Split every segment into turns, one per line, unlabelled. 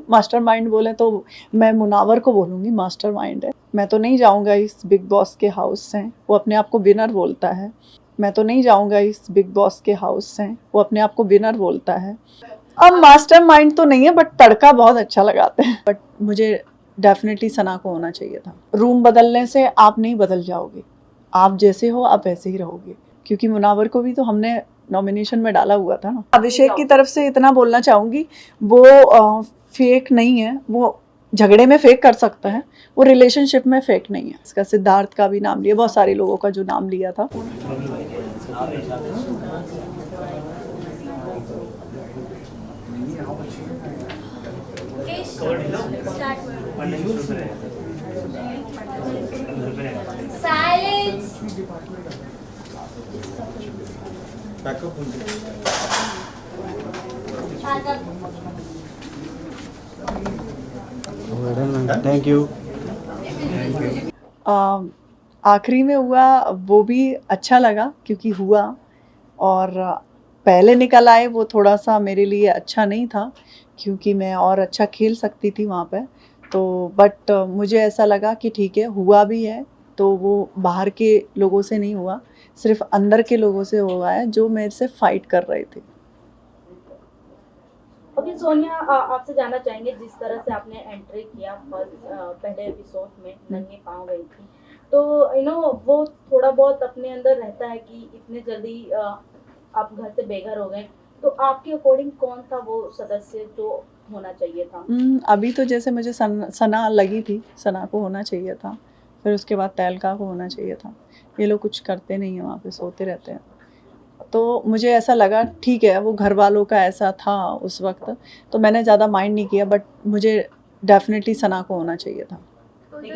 Mastermind बोले तो मैं मुनावर को बोलूँगी मास्टरमाइंड है। मैं तो नहीं जाऊँगा इस बिग बॉस के हाउस से, वो अपने आप को विनर बोलता है। मैं तो नहीं जाऊँगा इस बिग बॉस के हाउस से, वो अपने आप को विनर बोलता है। अब मास्टरमाइंड तो नहीं है बट तड़का बहुत अच्छा लगाते हैं। बट मुझे डेफिनेटली सना को होना चाहिए था। रूम बदलने से आप नहीं बदल जाओगे, आप जैसे हो आप वैसे ही रहोगे, क्योंकि मुनावर को भी तो हमने नॉमिनेशन में डाला हुआ था ना। अभिषेक की तरफ से इतना बोलना चाहूँगी, वो फेक नहीं है, वो झगड़े में फेक कर सकता है, वो रिलेशनशिप में फेक नहीं है। इसका सिद्धार्थ का भी नाम लिया, बहुत सारे लोगों का जो नाम लिया था।
Thank you.
आखिरी में हुआ वो भी अच्छा लगा क्योंकि हुआ, और पहले निकल आए वो थोड़ा सा मेरे लिए अच्छा नहीं था क्योंकि मैं और अच्छा खेल सकती थी वहाँ पे। तो बट मुझे ऐसा लगा कि ठीक है, हुआ भी है तो वो बाहर के लोगों से नहीं हुआ, सिर्फ अंदर के लोगों से हुआ है जो मेरे से फाइट कर रहे थे।
ओके सोनिया, आपसे जानना चाहेंगे, जिस तरह से आपने एंट्री किया पहले एपिसोड में नंगे पाँव गई थी, तो वो थोड़ा बहुत अपने अंदर रहता है कि इतने जल्दी आप घर से बेघर हो गए, तो आपके अकॉर्डिंग कौन था वो सदस्य जो होना चाहिए था?
अभी तो जैसे मुझे सना लगी थी, सना को होना चाहिए था, फिर उसके बाद तहलका को होना चाहिए था। ये लोग कुछ करते नहीं हैं, वहाँ पे सोते रहते हैं। तो मुझे ऐसा लगा ठीक है, वो घर वालों का ऐसा था उस वक्त, तो मैंने ज़्यादा माइंड नहीं किया, बट मुझे डेफिनेटली सना को होना चाहिए था।
तो जब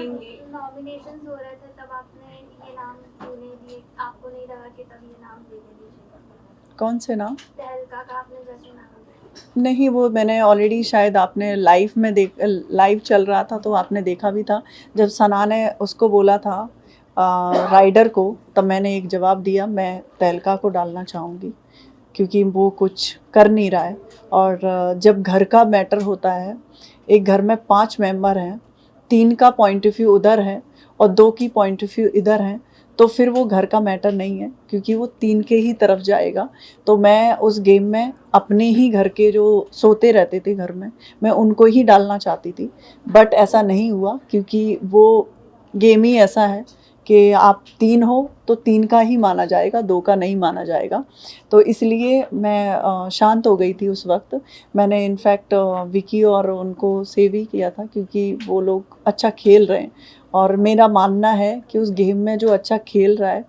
नॉमिनेशंस हो रहे थे तब आपने ये नाम क्यों नहीं दिए? आपको नहीं लगा कि तब ये नाम दे देने चाहिए?
कौन से नाम?
तहलका का आपने जैसे नाम दिया।
नहीं, वो मैंने ऑलरेडी, शायद आपने लाइव चल रहा था तो आपने देखा भी था, जब सना ने उसको बोला था राइडर को, तब मैंने एक जवाब दिया, मैं तहलका को डालना चाहूँगी क्योंकि वो कुछ कर नहीं रहा है। और जब घर का मैटर होता है, एक घर में 5 मेंबर हैं, 3 का पॉइंट ऑफ व्यू उधर है और 2 की पॉइंट ऑफ व्यू इधर है, तो फिर वो घर का मैटर नहीं है क्योंकि वो 3 के ही तरफ जाएगा। तो मैं उस गेम में अपने ही घर के जो सोते रहते थे घर में, मैं उनको ही डालना चाहती थी, बट ऐसा नहीं हुआ क्योंकि वो गेम ही ऐसा है कि आप 3 हो तो 3 का ही माना जाएगा, 2 का नहीं माना जाएगा। तो इसलिए मैं शांत हो गई थी उस वक्त। मैंने इनफैक्ट विकी और उनको सेव ही किया था क्योंकि वो लोग अच्छा खेल रहे हैं, और मेरा मानना है कि उस गेम में जो अच्छा खेल रहा है,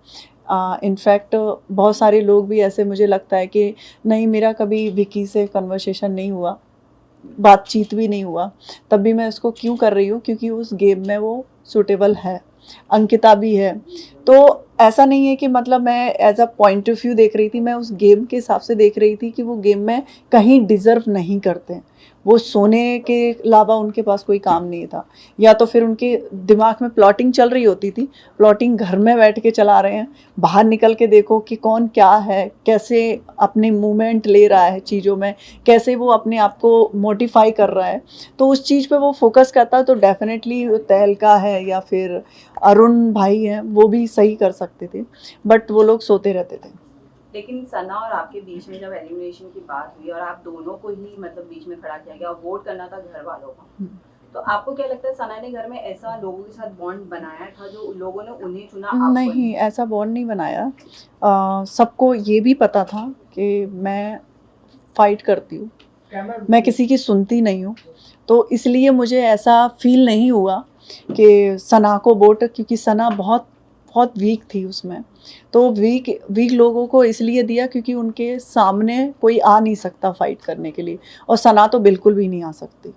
इनफैक्ट बहुत सारे लोग भी ऐसे, मुझे लगता है कि नहीं, मेरा कभी विकी से कन्वर्सेशन नहीं हुआ, बातचीत भी नहीं हुआ, तब भी मैं उसको क्यों कर रही हूँ क्योंकि उस गेम में वो सूटेबल है, अंकिता भी है। तो ऐसा नहीं है कि मतलब मैं as a point of view देख रही थी, मैं उस गेम के हिसाब से देख रही थी कि वो गेम में कहीं डिज़र्व नहीं करते, वो सोने के अलावा उनके पास कोई काम नहीं था, या तो फिर उनके दिमाग में प्लॉटिंग चल रही होती थी, प्लॉटिंग घर में बैठ के चला रहे हैं, बाहर निकल के देखो कि कौन क्या है, कैसे अपने मूवमेंट ले रहा है चीज़ों में, कैसे वो अपने आप को मोटिफाई कर रहा है, तो उस चीज़ पे वो फोकस करता है। तो डेफिनेटली तहलका है या फिर अरुण भाई हैं, वो भी सही कर सकते थे, बट वो लोग सोते रहते थे।
लेकिन सना और आपके बीच में जब एलिमिनेशन की बात हुई और आप दोनों को ही मतलब बीच में खड़ा किया गया और वोट करना था घर वालों का, तो आपको क्या लगता है सना ने घर में ऐसा लोगों के साथ बॉन्ड बनाया था जो लोगों ने उन्हें चुना?
नहीं, ऐसा बॉन्ड नहीं बनाया। सबको ये भी पता था कि मैं फाइट करती हूँ, मैं किसी की सुनती नहीं हूँ, तो इसलिए मुझे ऐसा फील नहीं हुआ कि सना को वोट, क्योंकि सना बहुत बहुत वीक थी उसमें, तो वीक लोगों को इसलिए दिया क्योंकि उनके सामने कोई आ नहीं सकता फाइट करने के लिए, और सना तो बिल्कुल भी नहीं आ सकती।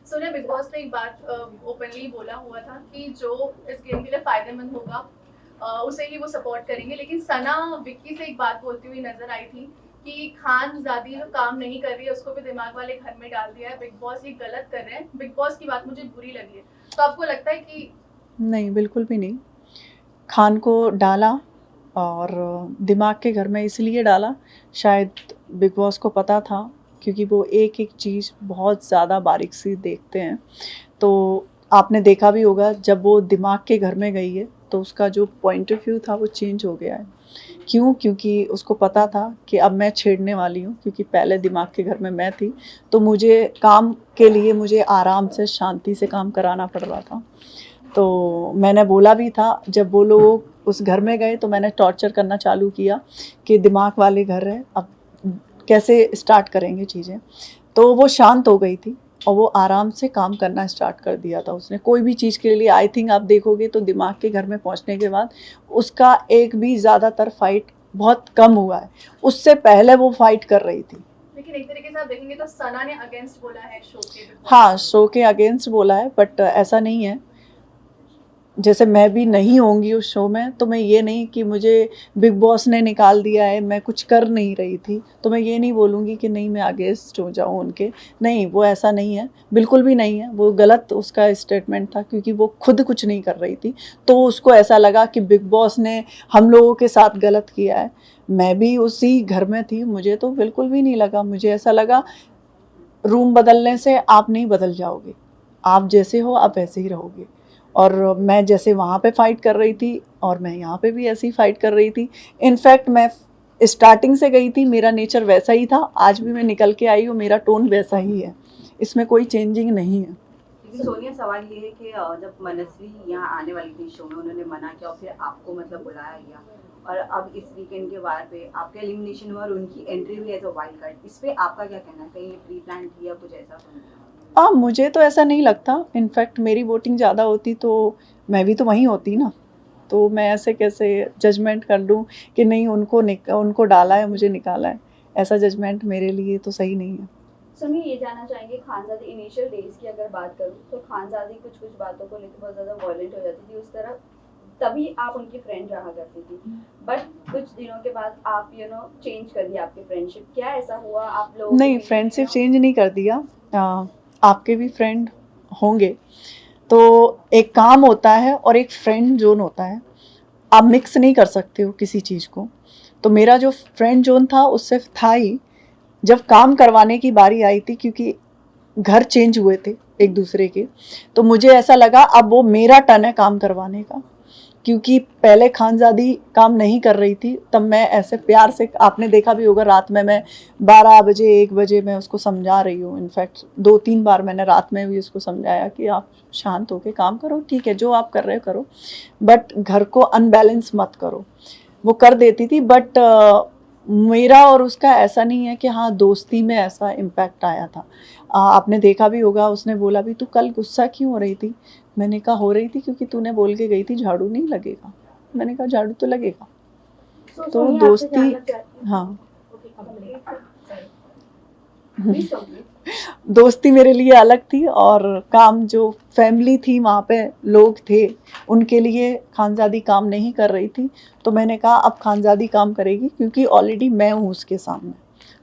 सोनिया, बिग बॉस ने एक बात ओपनली बोला हुआ था कि जो इस गेम के लिए फायदेमंद होगा उसे ही वो सपोर्ट करेंगे, लेकिन सना विक्की से एक बात बोलती हुई नजर आई थी कि खानजादी जो काम नहीं कर रही है उसको भी दिमाग वाले घर में डाल दिया है, बिग बॉस ये गलत कर रहे हैं। बिग बॉस की बात मुझे बुरी लगी है, तो आपको लगता है कि?
नहीं, बिल्कुल भी नहीं। खान को डाला और दिमाग के घर में इसलिए डाला, शायद बिग बॉस को पता था क्योंकि वो एक एक चीज़ बहुत ज़्यादा बारीक सी देखते हैं। तो आपने देखा भी होगा जब वो दिमाग के घर में गई है तो उसका जो पॉइंट ऑफ व्यू था वो चेंज हो गया है। क्यों? क्योंकि उसको पता था कि अब मैं छेड़ने वाली हूँ, क्योंकि पहले दिमाग के घर में मैं थी, तो मुझे काम के लिए मुझे आराम से शांति से काम कराना पड़ रहा था। तो मैंने बोला भी था, जब वो लोग उस घर में गए तो मैंने टॉर्चर करना चालू किया कि दिमाग वाले घर है, अब कैसे स्टार्ट करेंगे चीज़ें। तो वो शांत हो गई थी और वो आराम से काम करना स्टार्ट कर दिया था उसने। कोई भी चीज़ के लिए आई थिंक आप देखोगे तो दिमाग के घर में पहुंचने के बाद उसका एक भी ज़्यादातर फाइट बहुत कम हुआ है। उससे पहले वो फाइट कर रही थी।
लेकिन एक तरीके से आप देखेंगे तो सना ने अगेंस्ट बोला है शो के।
हाँ, शो के अगेंस्ट बोला है, बट ऐसा नहीं है। जैसे मैं भी नहीं होंगी उस शो में तो मैं ये नहीं कि मुझे बिग बॉस ने निकाल दिया है, मैं कुछ कर नहीं रही थी तो मैं ये नहीं बोलूँगी कि नहीं मैं अगेंस्ट हो जाऊँ उनके। नहीं, वो ऐसा नहीं है, बिल्कुल भी नहीं है। वो गलत उसका स्टेटमेंट था क्योंकि वो खुद कुछ नहीं कर रही थी, तो उसको ऐसा लगा कि बिग बॉस ने हम लोगों के साथ गलत किया है। मैं भी उसी घर में थी, मुझे तो बिल्कुल भी नहीं लगा। मुझे ऐसा लगा रूम बदलने से आप नहीं बदल जाओगे, आप जैसे हो आप वैसे ही रहोगे। और मैं जैसे वहाँ पे फ़ाइट कर रही थी और मैं यहाँ पे भी ऐसे ही फ़ाइट कर रही थी। इनफैक्ट मैं स्टार्टिंग से गई थी, मेरा नेचर वैसा ही था, आज भी मैं निकल के आई हूँ, मेरा टोन वैसा ही है, इसमें कोई चेंजिंग नहीं है।
लेकिन सोनिया, सवाल ये है कि जब मनस्वी यहाँ आने वाली थी शो में, उन्होंने मना किया और फिर आपको मतलब बुलाया गया, और अब इस वीकेंड के वार पे आपका एलिमिनेशन हुआ और उनकी एंट्री हुई एज अ वाइल्ड कार्ड, इस पे आपका क्या कहना है? कहीं प्री प्लान थी या कुछ ऐसा?
मुझे तो ऐसा नहीं लगता। इनफैक्ट मेरी वोटिंग ज़्यादा होती तो मैं भी तो वहीं होती ना, तो मैं ऐसे कैसे जजमेंट कर लूँ कि नहीं उनको डाला है मुझे निकाला है। ऐसा जजमेंट मेरे लिए तो सही नहीं है।
सुनिए, ये जानना चाहेंगे खानजादी इनिशियल डेज की अगर बात करूँ तो खानजादी कुछ कुछ बातों को लेकर बहुत ज़्यादा वायलेंट हो जाती थी उस तरह, तभी आप उनकी फ्रेंड रहा करती थी। बट कुछ दिनों के बाद आप चेंज कर दिया आपकी फ्रेंडशिप। क्या ऐसा हुआ आप लोग?
नहीं, फ्रेंडशिप चेंज नहीं कर दिया। आपके भी फ्रेंड होंगे, तो एक काम होता है और एक फ्रेंड जोन होता है, आप मिक्स नहीं कर सकते हो किसी चीज़ को। तो मेरा जो फ्रेंड जोन था उससे था ही, जब काम करवाने की बारी आई थी, क्योंकि घर चेंज हुए थे एक दूसरे के, तो मुझे ऐसा लगा अब वो मेरा टर्न है काम करवाने का। क्योंकि पहले खानजादी काम नहीं कर रही थी, तब मैं ऐसे प्यार से, आपने देखा भी होगा रात में मैं 12 बजे 1 बजे मैं उसको समझा रही हूँ। इनफैक्ट 2-3 बार मैंने रात में भी उसको समझाया कि आप शांत होकर काम करो, ठीक है जो आप कर रहे हो करो, बट घर को अनबैलेंस मत करो। वो कर देती थी, बट मेरा और उसका ऐसा नहीं है कि हाँ दोस्ती में ऐसा इम्पैक्ट आया था। आपने देखा भी होगा, उसने बोला भी तू कल गुस्सा क्यों हो रही थी? मैंने कहा हो रही थी क्योंकि तूने बोल के गई थी झाड़ू नहीं लगेगा। मैंने कहा झाड़ू तो लगेगा। तो दोस्ती, हाँ दोस्ती मेरे लिए अलग थी, और काम जो फैमिली थी वहाँ पे लोग थे उनके लिए खानजादी काम नहीं कर रही थी, तो मैंने कहा अब खानजादी काम करेगी क्योंकि ऑलरेडी मैं हूँ उसके सामने।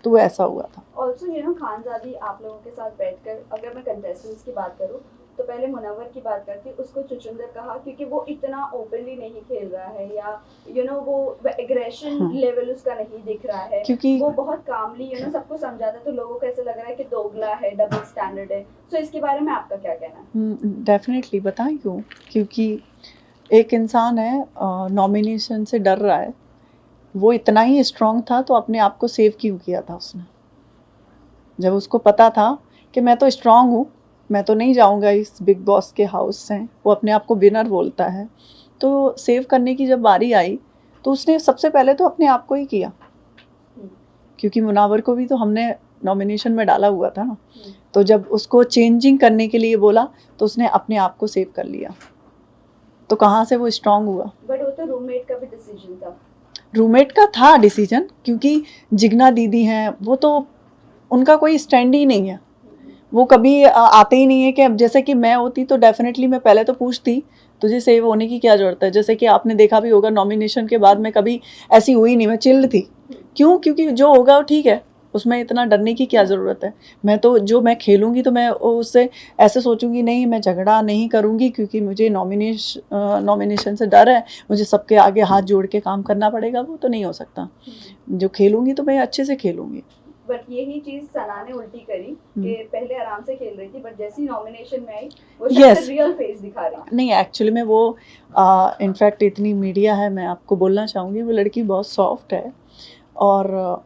तो वो ऐसा हुआ था।
ऑल्सो खानजादी आप लोगों के साथ बैठकर, अगर मैं कंटेस्टेंट्स की बात करूँ तो पहले मुनव्वर की बात करती, उसको चुचुंदर कहा क्योंकि वो इतना ओपनली नहीं खेल रहा है, या वो एग्रेशन लेवल उसका नहीं दिख रहा है, क्योंकि वो बहुत कामली सबको समझाता है, तो लोगों को ऐसा लग रहा है कि दोगला है, डबल स्टैंडर्ड है। सो इसके बारे में आपका क्या कहना है?
डेफिनेटली बताएं क्यों? क्योंकि एक इंसान है नॉमिनेशन से डर रहा है, वो इतना ही स्ट्रांग था तो अपने आप को सेव क्यों किया था उसने? जब उसको पता था कि मैं तो स्ट्रांग हूँ, मैं तो नहीं जाऊँगा इस बिग बॉस के हाउस से, वो अपने आप को विनर बोलता है, तो सेव करने की जब बारी आई तो उसने सबसे पहले तो अपने आप को ही किया, क्योंकि मुनव्वर को भी तो हमने नॉमिनेशन में डाला हुआ था ना। तो जब उसको चेंजिंग करने के लिए बोला तो उसने अपने आप को सेव कर लिया, तो कहाँ से वो स्ट्रांग हुआ?
बट वो तो रूममेट का भी डिसीजन था।
रूममेट का था डिसीजन, क्योंकि जिग्ना दीदी हैं, वो तो उनका कोई स्टैंड ही नहीं है, वो कभी आते ही नहीं है। कि अब जैसे कि मैं होती तो डेफिनेटली मैं पहले तो पूछती तुझे सेव होने की क्या ज़रूरत है। जैसे कि आपने देखा भी होगा नॉमिनेशन के बाद मैं कभी ऐसी हुई नहीं, मैं चिल्ड थी। क्यों? क्योंकि जो होगा वो ठीक है, उसमें इतना डरने की क्या ज़रूरत है। मैं खेलूँगी तो मैं उससे ऐसे सोचूंगी नहीं, मैं झगड़ा नहीं करूँगी क्योंकि मुझे नॉमिनेशन से डर है, मुझे सबके आगे हाथ जोड़ के काम करना पड़ेगा, वो तो नहीं हो सकता। जो खेलूँगी तो मैं अच्छे से खेलूँगी।
बट यही चीज सना ने उल्टी करी कि पहले आराम से खेल रही थी बट जैसी नॉमिनेशन में आई वो
Yes.
रियल फेस दिखा रही।
नहीं, एक्चुअली में वो इनफैक्ट इतनी मीडिया है, मैं आपको बोलना चाहूँगी वो लड़की बहुत सॉफ्ट है और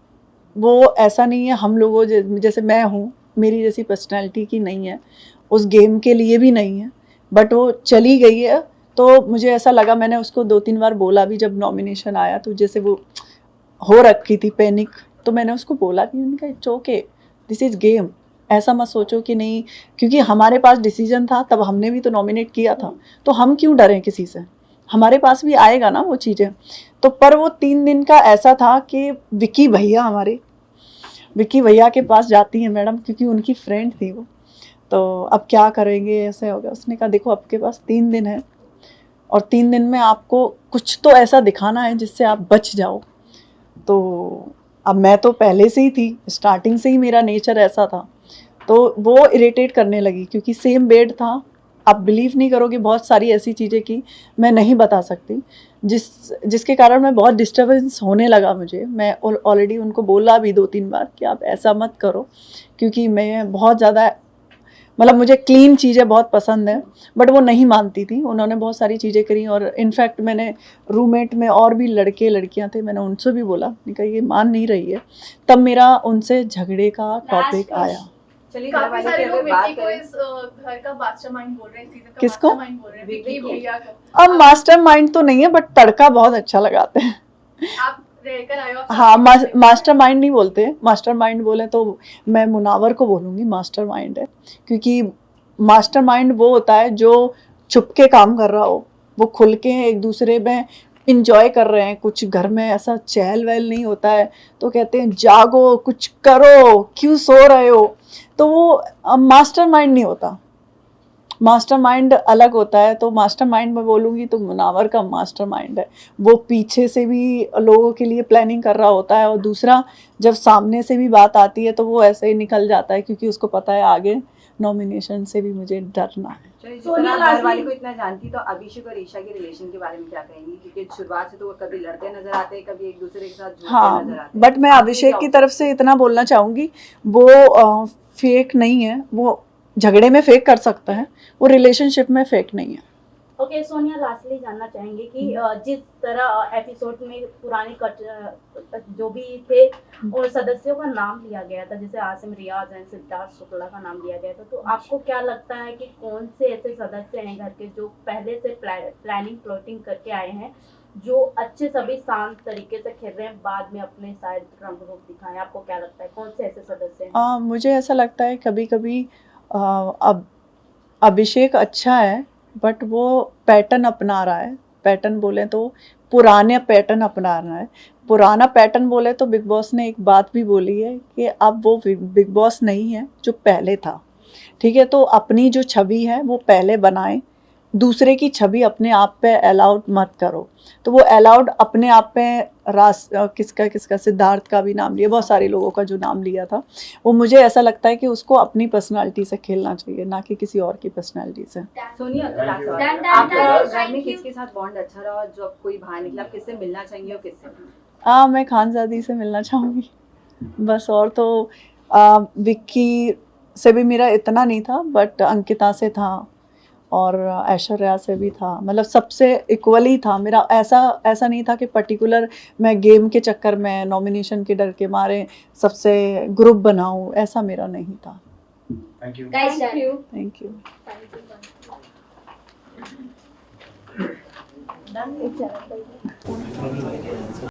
वो ऐसा नहीं है हम लोगों जैसे मैं हूँ, मेरी जैसी पर्सनैलिटी की नहीं है, उस गेम के लिए भी नहीं है, बट वो चली गई है। तो मुझे ऐसा लगा, मैंने उसको 2-3 बार बोला भी जब नॉमिनेशन आया, तो जैसे वो हो रखी थी पैनिक, तो मैंने उसको बोला भी, उनका it's okay, this is game, ऐसा मत सोचो कि नहीं, क्योंकि हमारे पास डिसीजन था, तब हमने भी तो नॉमिनेट किया था, तो हम क्यों डरें किसी से, हमारे पास भी आएगा ना वो चीज़ें। तो पर वो 3 दिन का ऐसा था कि विक्की भैया के पास जाती हैं मैडम, क्योंकि उनकी फ्रेंड थी वो, तो अब क्या करेंगे, ऐसे हो गया। उसने कहा देखो आपके पास 3 दिन है और 3 दिन में आपको कुछ तो ऐसा दिखाना है जिससे आप बच जाओ। तो अब मैं तो पहले से ही थी, स्टार्टिंग से ही मेरा नेचर ऐसा था, तो वो इरिटेट करने लगी क्योंकि सेम बेड था। आप बिलीव नहीं करोगे, बहुत सारी ऐसी चीज़ें की मैं नहीं बता सकती, जिसके कारण मैं बहुत डिस्टर्बेंस होने लगा मुझे। मैं ऑलरेडी उनको बोला भी 2-3 बार कि आप ऐसा मत करो, क्योंकि मैं बहुत ज़्यादा, मतलब मुझे क्लीन चीज़ें बहुत पसंद है, बट वो नहीं मानती थी। उन्होंने बहुत सारी चीज़ें करी और इनफैक्ट मैंने रूममेट में और भी लड़के लड़कियां थे, मैंने उनसे भी बोला, मैंने कहा ये मान नहीं रही है, तब मेरा उनसे झगड़े का टॉपिक आया।
चलिए
काफी सारे लोग विक्की को
करें
इस घर का मास्टरमाइंड बोल रहे हैं, सीजन का
किसको?
मास्टरमाइंड बोल रहे हैं विक्की भैया को।
अब मास्टरमाइंड तो नहीं है, बट तड़का बहुत अच्छा लगाते हैं।
आप रहकर आए हो, आप
हाँ,
सबसे
मास्टरमाइंड नहीं बोलते, मास्टरमाइंड बोले तो मैं मुनावर को बोलूँगी मास्टरमाइंड है, क्योंकि मास्टरमाइंड वो होता है जो छुपके काम कर रहा हो, वो खुल के एक दूसरे में इंजॉय कर रहे हैं, कुछ घर में ऐसा चहल वहल नहीं होता है, तो कहते हैं जागो कुछ करो, क्यों सो रहे हो, तो वो मास्टरमाइंड नहीं होता। मास्टरमाइंड अलग होता है। तो मास्टरमाइंड में बोलूँगी तो मुनावर का मास्टरमाइंड है, वो पीछे से भी लोगों के लिए प्लानिंग कर रहा होता है, और दूसरा जब सामने से भी बात आती है तो वो ऐसे ही निकल जाता है, क्योंकि उसको पता है आगे नॉमिनेशन से भी मुझे डरना है।
चलिए, जिस
सोनिया
तरह आप घर
लाजमी-
वाले को इतना जानती, तो अभिषेक और ईशा के रिलेशन के बारे में क्या कहेंगी? क्योंकि शुरुआत से तो वो कभी लड़ते नजर आते हैं, कभी एक दूसरे के साथ झूठते
हाँ,
नजर आते हैं।
बट मैं
आपने
अभिषेक
क्या
की तरफ से इतना बोलना चाहूँगी, वो फेक नहीं है, वो झगड़े में फेक कर सकता है, वो रिलेशनशिप में फेक नहीं है।
ओके सोनिया, लास्टली जानना चाहेंगे कि जिस तरह एपिसोड में पुराने कट जो भी थे और सदस्यों का नाम लिया गया था, जैसे आसिम रियाज एंड सिद्धार्थ शुक्ला का नाम लिया गया था, तो आपको क्या लगता है कि कौन से ऐसे सदस्य हैं घर के जो पहले से प्लानिंग प्लॉटिंग करके आए हैं, जो अच्छे सभी शांत तरीके से खेल रहे हैं, बाद में अपने शायद रंग रूप दिखाएं? आपको क्या लगता है कौन से ऐसे सदस्य हैं?
मुझे ऐसा लगता है कभी कभी अब अभिषेक अच्छा है, बट वो पैटर्न अपना रहा है। पैटर्न बोले तो पुराने पैटर्न अपना रहा है। पुराना पैटर्न बोले तो बिग बॉस ने एक बात भी बोली है कि अब वो बिग बॉस नहीं है जो पहले था, ठीक है। तो अपनी जो छवि है वो पहले बनाएं, दूसरे की छवि अपने आप पे अलाउड मत करो। तो वो अलाउड अपने आप पे किसका सिद्धार्थ का भी नाम लिया, बहुत सारे लोगों का जो नाम लिया था, वो मुझे ऐसा लगता है कि उसको अपनी पर्सनालिटी से खेलना चाहिए, ना कि किसी और की पर्सनालिटी से।
सोनिया, लास्ट सवाल।
Done, done,
आपका
done.
घर में
Thank you.
किसके साथ बॉन्ड अच्छा रहा, जो अब कोई बाहर निकला, आप किससे मिलना चाहेंगे और किससे?
मैं खानजादी से मिलना चाहूँगी बस, और तो विक्की से भी मेरा इतना नहीं था, बट अंकिता से था और ऐश्वर्या से भी था, मतलब सबसे इक्वली था मेरा। ऐसा नहीं था कि पर्टिकुलर मैं गेम के चक्कर में, नॉमिनेशन के डर के मारे सबसे ग्रुप बनाऊं, ऐसा मेरा नहीं था।
Thank you.
Guys,
Thank you.
Thank you.
Done?